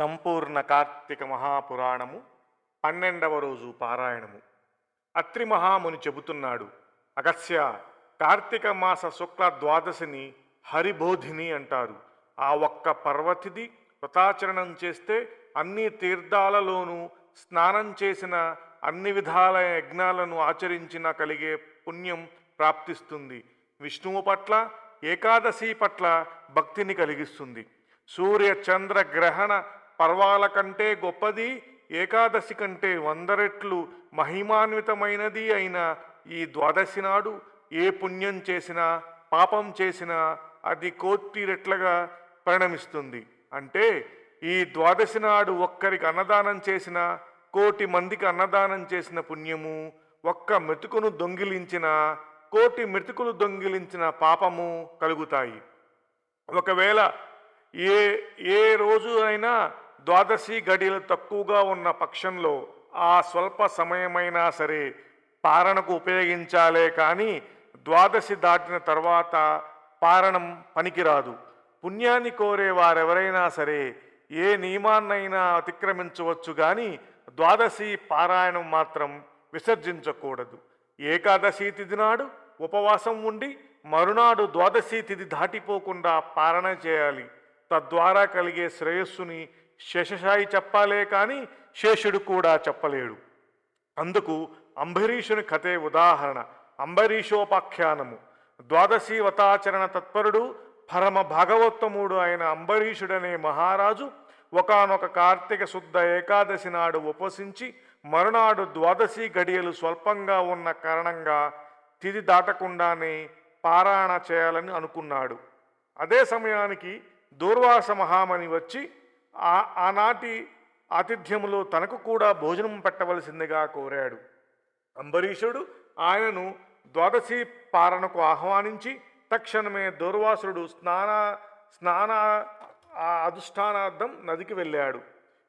సంపూర్ణ కార్తీక మహాపురాణము 12వ రోజు పారాయణము. అత్రి మహాముని చెబుతున్నాడు, అగస్య, కార్తీక మాస శుక్ల ద్వాదశిని హరిబోధిని అంటారు. ఆ ఒక్క పర్వతిది వ్రతాచరణం చేస్తే అన్ని తీర్థాలలోనూ స్నానం చేసిన, అన్ని విధాల యజ్ఞాలను ఆచరించిన కలిగే పుణ్యం ప్రాప్తిస్తుంది. విష్ణువు పట్ల, ఏకాదశి పట్ల భక్తిని కలిగిస్తుంది. సూర్య చంద్ర గ్రహణ పర్వాల కంటే గొప్పది, ఏకాదశి కంటే 100 రెట్లు మహిమాన్వితమైనది అయిన ఈ ద్వాదశి నాడు ఏ పుణ్యం చేసినా, పాపం చేసినా అది 1,00,00,000 రెట్లుగా పరిణమిస్తుంది. అంటే ఈ ద్వాదశి నాడు ఒక్కరికి అన్నదానం చేసిన 1,00,00,000 మందికి అన్నదానం చేసిన పుణ్యము, ఒక్క మెతుకును దొంగిలించిన 1,00,00,000 మెతుకులు దొంగిలించిన పాపము కలుగుతాయి. ఒకవేళ ఏ రోజు అయినా ద్వాదశి గడియలు తక్కువగా ఉన్న పక్షంలో ఆ స్వల్ప సమయమైనా సరే పారణకు ఉపయోగించాలే కానీ ద్వాదశి దాటిన తర్వాత పారణం పనికిరాదు. పుణ్యాన్ని కోరే వారెవరైనా సరే ఏ నియమాన్నైనా అతిక్రమించవచ్చు కానీ ద్వాదశి పారాయణం మాత్రం విసర్జించకూడదు. ఏకాదశి తిథి నాడు ఉపవాసం ఉండి మరునాడు ద్వాదశి తిథి దాటిపోకుండా పారణ చేయాలి. తద్వారా కలిగే శ్రేయస్సుని శేషశాయి చెప్పాలే కానీ శేషుడు కూడా చెప్పలేడు. అందుకు అంబరీషుని కథే ఉదాహరణ. అంబరీషోపాఖ్యానము. ద్వాదశి వ్రతాచరణ తత్పరుడు, పరమ భాగవోత్తముడు అయిన అంబరీషుడనే మహారాజు ఒకానొక కార్తీక శుద్ధ ఏకాదశి నాడు ఉపవసించి మరునాడు ద్వాదశి గడియలు స్వల్పంగా ఉన్న కారణంగా తిథి దాటకుండానే పారాయణ చేయాలని అనుకున్నాడు. అదే సమయానికి దూర్వాస మహామణి వచ్చి ఆనాటి ఆతిథ్యములో తనకు కూడా భోజనం పెట్టవలసిందిగా కోరాడు. అంబరీషుడు ఆయనను ద్వాదశి పారణకు ఆహ్వానించి తక్షణమే దూర్వాసుడు స్నాన అధిష్టానార్థం నదికి వెళ్ళాడు.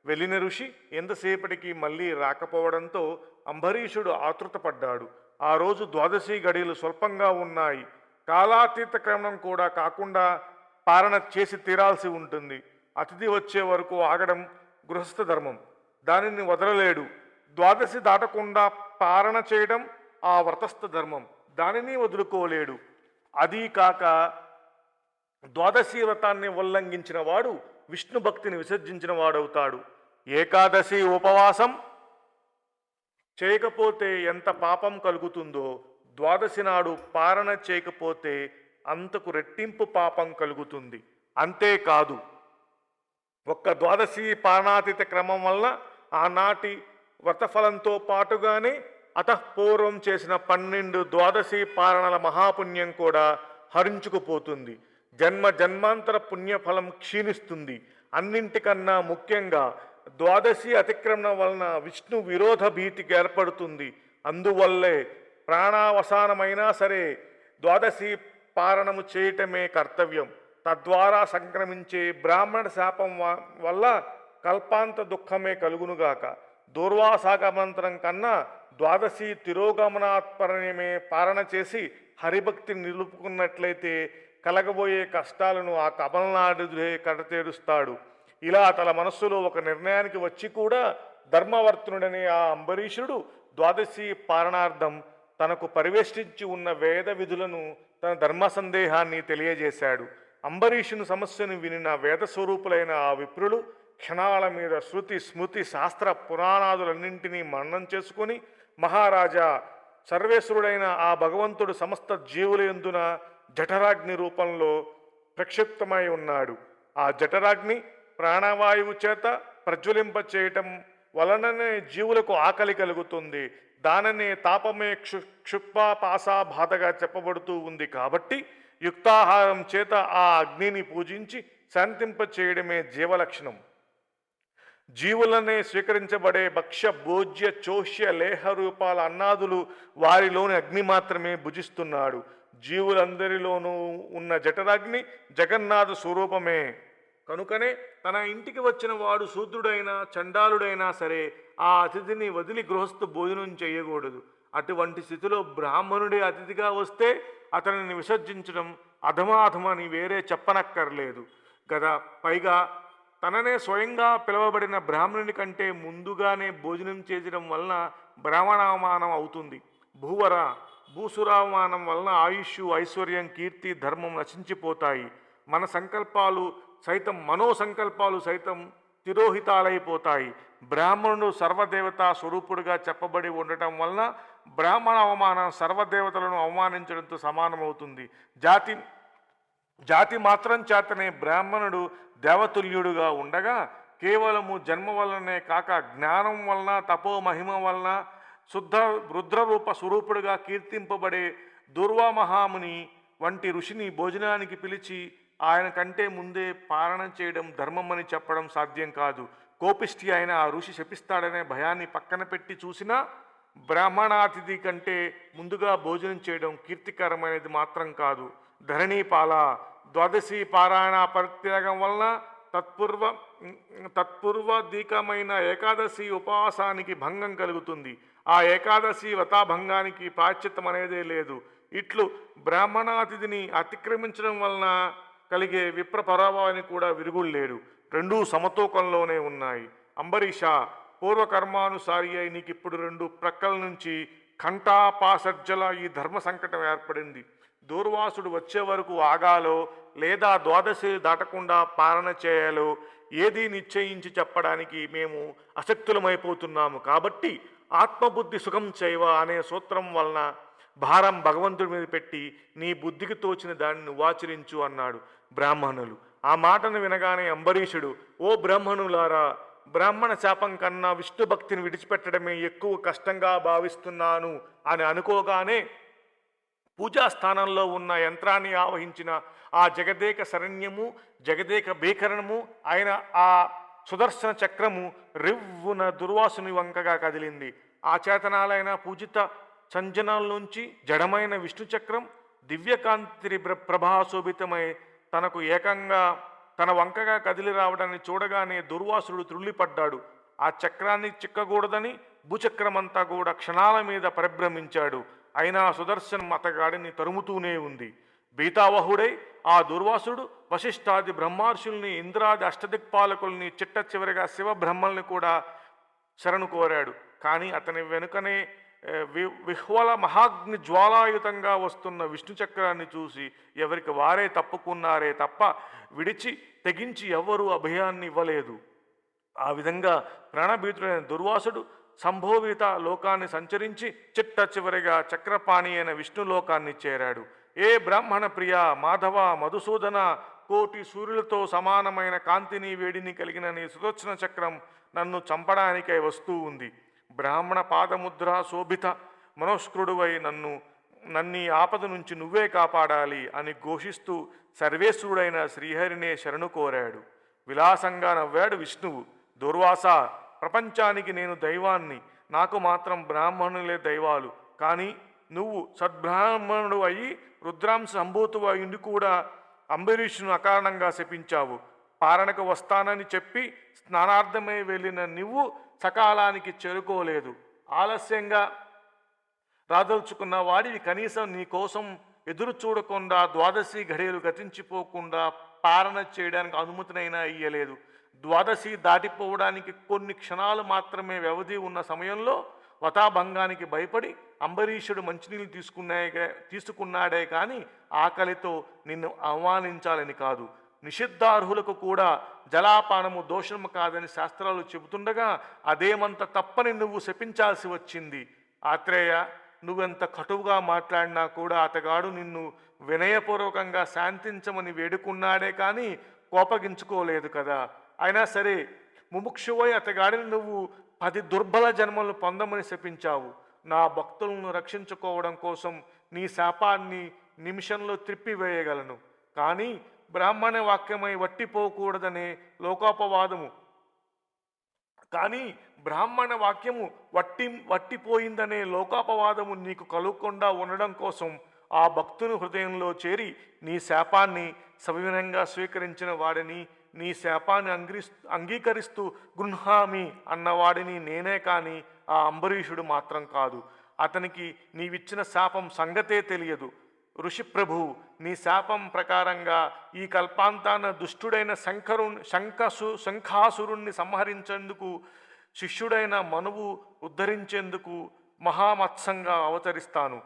వెళ్ళిన ఋషి ఎంతసేపటికి మళ్ళీ రాకపోవడంతో అంబరీషుడు ఆతృతపడ్డాడు. ఆ రోజు ద్వాదశి గడియలు స్వల్పంగా ఉన్నాయి. కాలాతీత క్రమణం కూడా కాకుండా పారణ చేసి తీరాల్సి ఉంటుంది. అతిథి వచ్చే వరకు ఆగడం గృహస్థ ధర్మం, దానిని వదలలేడు. ద్వాదశి దాటకుండా పారణ చేయడం ఆ వ్రతస్థ ధర్మం, దానిని వదులుకోలేడు. అదీ కాక ద్వాదశి వ్రతాన్ని ఉల్లంఘించిన వాడు విష్ణు భక్తిని విసర్జించిన వాడవుతాడు. ఏకాదశి ఉపవాసం చేయకపోతే ఎంత పాపం కలుగుతుందో ద్వాదశి నాడు పారణ చేయకపోతే అంతకు రెట్టింపు పాపం కలుగుతుంది. అంతేకాదు, ఒక్క ద్వాదశి పారణాతీత క్రమం వల్ల ఆనాటి వ్రతఫలంతో పాటుగానే అతఃపూర్వం చేసిన 12 ద్వాదశి పారణల మహాపుణ్యం కూడా హరించుకుపోతుంది. జన్మాంతర పుణ్యఫలం క్షీణిస్తుంది. అన్నింటికన్నా ముఖ్యంగా ద్వాదశి అతిక్రమణ వలన విష్ణు విరోధ భీతికి ఏర్పడుతుంది. అందువల్లే ప్రాణావసానమైనా సరే ద్వాదశి పారణము చేయటమే కర్తవ్యం. తద్వారా సంక్రమించే బ్రాహ్మణ శాపం వల్ల కల్పాంత దుఃఖమే కలుగునుగాక. దూర్వాసాగమంతరం కన్నా ద్వాదశి తిరోగమనాత్పరణమే పారణ చేసి హరిభక్తిని నిలుపుకున్నట్లయితే కలగబోయే కష్టాలను ఆ కమలనాడుదే కడతేరుస్తాడు. ఇలా తన మనస్సులో ఒక నిర్ణయానికి వచ్చి కూడా ధర్మవర్తనుడనే ఆ అంబరీషుడు ద్వాదశి పారణార్థం తనకు పరివేష్టించి ఉన్న వేద విధులను, తన ధర్మ సందేహాన్ని తెలియజేశాడు. అంబరీషుని సమస్యను వినిన వేద స్వరూపులైన ఆ విప్రులు క్షణాల మీద శృతి స్మృతి శాస్త్ర పురాణాదులన్నింటినీ మననం చేసుకుని, మహారాజా, సర్వేశ్వరుడైన ఆ భగవంతుడు సమస్త జీవుల యందున జఠరాగ్ని రూపంలో ప్రక్షిప్తమై ఉన్నాడు. ఆ జఠరాగ్ని ప్రాణవాయువు చేత ప్రజ్వలింప చేయటం వలననే జీవులకు ఆకలి కలుగుతుంది. దాననే తాపమే క్షుత్పాపాసా బాధగా చెప్పబడుతూ ఉంది. కాబట్టి యుక్తాహారం చేత ఆ అగ్నిని పూజించి శాంతింప చేయడమే జీవలక్షణం. జీవులనే స్వీకరించబడే భక్ష్య భోజ్య చోష్య లేహ రూపాల అన్నాదులు వారిలోని అగ్ని మాత్రమే భుజిస్తున్నాడు. జీవులందరిలోనూ ఉన్న జఠరాగ్ని జగన్నాథ స్వరూపమే. కనుకనే తన ఇంటికి వచ్చిన వాడు శూద్రుడైనా చండాలుడైనా సరే ఆ అతిథిని వదిలి గృహస్థు భోజనం చేయకూడదు. అటువంటి స్థితిలో బ్రాహ్మణుడే అతిథిగా వస్తే అతనిని విసర్జించడం అధమాధమని వేరే చెప్పనక్కర్లేదు కదా. పైగా తననే స్వయంగా పిలువబడిన బ్రాహ్మణుని కంటే ముందుగానే భోజనం చేయడం వలన బ్రాహ్మణావమానం అవుతుంది. భూసురావమానం వలన ఆయుష్, ఐశ్వర్యం, కీర్తి, ధర్మం నశించిపోతాయి. మనోసంకల్పాలు సైతం తిరోహితాలైపోతాయి. బ్రాహ్మణుడు సర్వదేవతా స్వరూపుడుగా చెప్పబడి ఉండటం వలన బ్రాహ్మణ అవమానం సర్వదేవతలను అవమానించడంతో సమానమవుతుంది. జాతి మాత్రం చేతనే బ్రాహ్మణుడు దేవతుల్యుడుగా ఉండగా కేవలము జన్మ వలనే కాక జ్ఞానం వలన, తపో మహిమ వలన శుద్ధ రుద్రరూప స్వరూపుడుగా కీర్తింపబడే దూర్వామహాముని వంటి ఋషిని భోజనానికి పిలిచి ఆయన కంటే ముందే పాలన చేయడం ధర్మమని చెప్పడం సాధ్యం కాదు. కోపిష్టి అయిన ఆ ఋషి శపిస్తాడనే భయాన్ని పక్కన పెట్టి చూసినా బ్రాహ్మణాతిథి కంటే ముందుగా భోజనం చేయడం కీర్తికరమైనది మాత్రం కాదు. ధరణీపాల ద్వాదశి పారాయణ పరిత్యాగం వలన తత్పూర్వదీకమైన ఏకాదశి ఉపవాసానికి భంగం కలుగుతుంది. ఆ ఏకాదశి వ్రతాభంగానికి ప్రాశ్చిత్తం అనేదే లేదు. ఇట్లు బ్రాహ్మణాతిథిని అతిక్రమించడం వలన కలిగే విప్ర ప్రభావాన్ని కూడా విరుగులేడు. రెండూ సమతూకంలోనే ఉన్నాయి. అంబరీష, పూర్వకర్మానుసారి అయి నీకిప్పుడు రెండు ప్రక్కల నుంచి కంఠాపాసర్జల ఈ ధర్మ సంకటం ఏర్పడింది. దూర్వాసుడు వచ్చే వరకు ఆగాలో లేదా ద్వాదశి దాటకుండా పాలన చేయాలో ఏది నిశ్చయించి చెప్పడానికి మేము అశక్తులమైపోతున్నాము. కాబట్టి ఆత్మబుద్ధి సుఖం చేయవ అనే సూత్రం వలన భారం భగవంతుడి మీద పెట్టి నీ బుద్ధికి తోచిన దాన్ని నువ్వాచరించు అన్నాడు. బ్రాహ్మణులు ఆ మాటను వినగానే అంబరీషుడు, ఓ బ్రాహ్మణులారా, బ్రాహ్మణ శాపం కన్నా విష్ణు భక్తిని విడిచిపెట్టడమే ఎక్కువ కష్టంగా భావిస్తున్నాను అని అనుకోగానే పూజాస్థానంలో ఉన్న యంత్రాన్ని ఆవహించిన ఆ జగదేక శరణ్యము, జగదేక భీకరణము అయిన ఆ సుదర్శన చక్రము రివ్వున దుర్వాసుని వంకగా కదిలింది. ఆ చేతనాలైన పూజిత సంజనాల్లోంచి జడమైన విష్ణు చక్రం దివ్యకాంతి ప్రభాశోభితమై తనకు ఏకంగా తన వంకగా కదిలి రావడాన్ని చూడగానే దుర్వాసుడు త్రుళ్ళిపడ్డాడు. ఆ చక్రాన్ని చిక్కకూడదని భూచక్రమంతా కూడా క్షణాల మీద పరిభ్రమించాడు. అయినా సుదర్శనం అతగాడిని తరుముతూనే ఉంది. బీతావహుడై ఆ దుర్వాసుడు వశిష్ఠాది బ్రహ్మార్షుల్ని, ఇంద్రాది అష్టదిక్పాలకుల్ని, చిట్ట చివరిగా శివబ్రహ్మల్ని కూడా శరణు కోరాడు. కానీ అతని వెనుకనే విహ్వల మహాగ్ని జ్వాలాయుతంగా వస్తున్న విష్ణు చక్రాన్ని చూసి ఎవరికి వారే తప్పుకున్నారే తప్ప విడిచి తెగించి ఎవ్వరూ అభయాన్ని ఇవ్వలేదు. ఆ విధంగా ప్రాణభీతుడైన దుర్వాసుడు సంభోవిత లోకాన్ని సంచరించి చిట్ట చివరిగా చక్రపాణి అయిన విష్ణులోకాన్ని చేరాడు. ఏ బ్రాహ్మణ ప్రియ, మాధవ, మధుసూదన, కోటి సూర్యులతో సమానమైన కాంతిని వేడిని కలిగిన నీ సుదర్శన చక్రం నన్ను చంపడానికై వస్తూ ఉంది. బ్రాహ్మణ పాదముద్ర శోభిత మనోష్కృడువై నన్నీ ఆపద నుంచి నువ్వే కాపాడాలి అని ఘోషిస్తూ సర్వేశ్వరుడైన శ్రీహరినే శరణు కోరాడు. విలాసంగా నవ్వాడు విష్ణువు. దుర్వాస, ప్రపంచానికి నేను దైవాన్ని, నాకు మాత్రం బ్రాహ్మణులే దైవాలు. కానీ నువ్వు సద్బ్రాహ్మణుడు అయి రుద్రాంశ సంభూతు అయింది కూడా అంబరీషును అకారణంగా శపించావు. పారణకు వస్తానని చెప్పి స్నానార్థమై వెళ్ళిన నువ్వు సకాలానికి చేరుకోలేదు. ఆలస్యంగా రాదలుచుకున్న వాడివి కనీసం నీ కోసం ఎదురు చూడకుండా ద్వాదశి ఘడియలు గతించిపోకుండా పాలన చేయడానికి అనుమతినైనా ఇయ్యలేదు. ద్వాదశి దాటిపోవడానికి కొన్ని క్షణాలు మాత్రమే వ్యవధి ఉన్న సమయంలో వతాభంగానికి భయపడి అంబరీషుడు మంచినీళ్ళు తీసుకున్నాడే కానీ ఆకలితో నిన్ను అవమానించాలని కాదు. నిషిద్ధార్హులకు కూడా జలాపానము దోషము కాదని శాస్త్రాలు చెబుతుండగా అదేమంత తప్పని నువ్వు శపించాల్సి వచ్చింది. ఆత్రేయ, నువ్వెంత కటువుగా మాట్లాడినా కూడా అతగాడు నిన్ను వినయపూర్వకంగా శాంతించమని వేడుకున్నాడే కానీ కోపగించుకోలేదు కదా. అయినా సరే ముముక్షువై అతగాడిని నువ్వు 10 దుర్బల జన్మలను పొందమని శపించావు. నా భక్తులను రక్షించుకోవడం కోసం నీ శాపాన్ని నిమిషంలో త్రిప్పివేయగలను. కానీ బ్రాహ్మణ వాక్యమై వట్టిపోకూడదనే లోకోపవాదము వట్టిపోయిందనే లోకోపవాదము నీకు కలుగకుండా ఉండడం కోసం ఆ భక్తుని హృదయంలో చేరి నీ శాపాన్ని సవినయంగా స్వీకరించిన వాడిని, నీ శాపాన్ని అంగీకరిస్తూ గృహామి అన్నవాడిని నేనే కానీ ఆ అంబరీషుడు మాత్రం కాదు. అతనికి నీవిచ్చిన శాపం సంగతే తెలియదు. ఋషిప్రభు, నీ శాపం ప్రకారంగా ఈ కల్పాంతాన దుష్టుడైన శంఖాసురుణ్ణి సంహరించేందుకు, శిష్యుడైన మనువు ఉద్ధరించేందుకు మహామత్సంగా అవతరిస్తాను.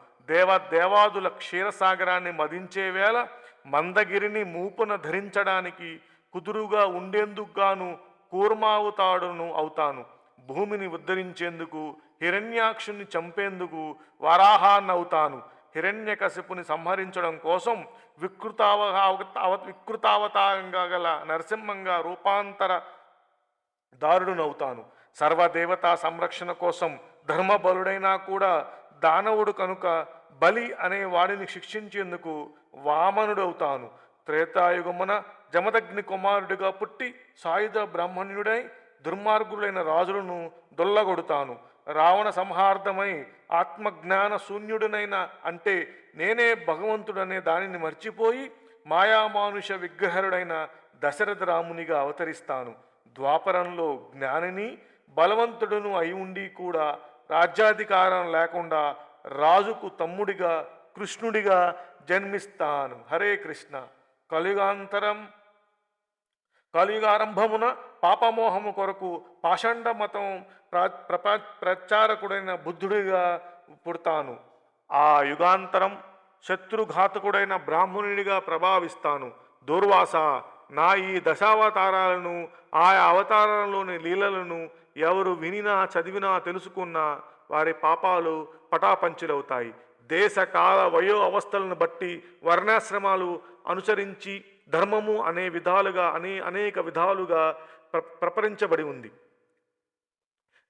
దేవాదుల క్షీరసాగరాన్ని మదించే వేళ మందగిరిని మూపున ధరించడానికి కుదురుగా ఉండేందుకుగాను కూర్మావతాడును అవుతాను. భూమిని ఉద్ధరించేందుకు, హిరణ్యాక్షుని చంపేందుకు వరాహాన్నవుతాను. హిరణ్యకశిపుని సంహరించడం కోసం వికృతావతారంగా గల నరసింహంగా రూపాంతర దారుడునవుతాను. సర్వదేవతా సంరక్షణ కోసం ధర్మబలుడైనా కూడా దానవుడు కనుక బలి అనే వాడిని శిక్షించేందుకు వామనుడవుతాను. త్రేతాయుగమున జమదగ్ని కుమారుడిగా పుట్టి సాయుధ బ్రాహ్మణ్యుడై దుర్మార్గుడైన రాజులను దొల్లగొడతాను. రావణ సంహార్థమై ఆత్మజ్ఞాన శూన్యుడినైన, అంటే నేనే భగవంతుడనే దానిని మర్చిపోయి మాయామానుష విగ్రహరుడైన దశరథ రామునిగా అవతరిస్తాను. ద్వాపరంలో జ్ఞానిని బలవంతుడును అయి ఉండి కూడా రాజ్యాధికారం లేకుండా రాజుకు తమ్ముడిగా కృష్ణుడిగా జన్మిస్తాను. హరే కృష్ణ. కలియుగారంభమున పాపమోహము కొరకు పాషండ మతం ప్రచారకుడైన బుద్ధుడిగా పుడతాను. ఆ యుగాంతరం శత్రుఘాతకుడైన బ్రాహ్మణుడిగా ప్రభావిస్తాను. దూర్వాస, నా ఈ దశావతారాలను, ఆయా అవతారాలలోని లీలలను ఎవరు వినినా చదివినా తెలుసుకున్నా వారి పాపాలు పటాపంచులవుతాయి. దేశ కాల వయో అవస్థలను బట్టి వర్ణాశ్రమాలు అనుసరించి ధర్మము అనేక విధాలుగా ప్రపరించబడి ఉంది.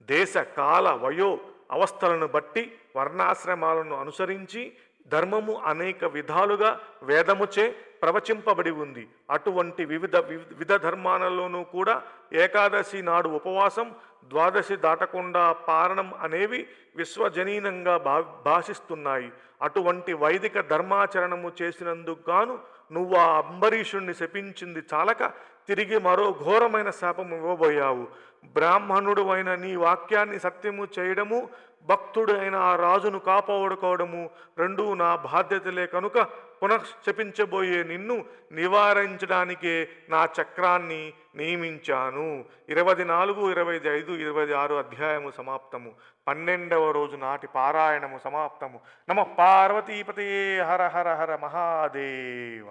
దేశ కాల వయో అవస్థలను బట్టి వర్ణాశ్రమాలను అనుసరించి ధర్మము అనేక విధాలుగా వేదముచే ప్రవచింపబడి ఉంది. అటువంటి వివిధ ధర్మాలలోనూ కూడా ఏకాదశి నాడు ఉపవాసం, ద్వాదశి దాటకుండా పారణం అనేవి విశ్వజనీనంగా భాషిస్తున్నాయి. అటువంటి వైదిక ధర్మాచరణము చేసినందుకు గాను నువ్వు ఆ అంబరీషుణ్ణి శపించింది చాలక తిరిగి మరో ఘోరమైన శాపం ఇవ్వబోయావు. బ్రాహ్మణుడు అయిన నీ వాక్యాన్ని సత్యము చేయడము, భక్తుడు అయిన ఆ రాజును కాపాడుకోవడము రెండూ నా బాధ్యతలే కనుక శపించబోయే నిన్ను నివారించడానికే నా చక్రాన్ని నియమించాను. 24, 25, 26 అధ్యాయము సమాప్తము. 12వ రోజు నాటి పారాయణము సమాప్తము. నమ పార్వతీపతయే. హర హర హర మహాదేవ.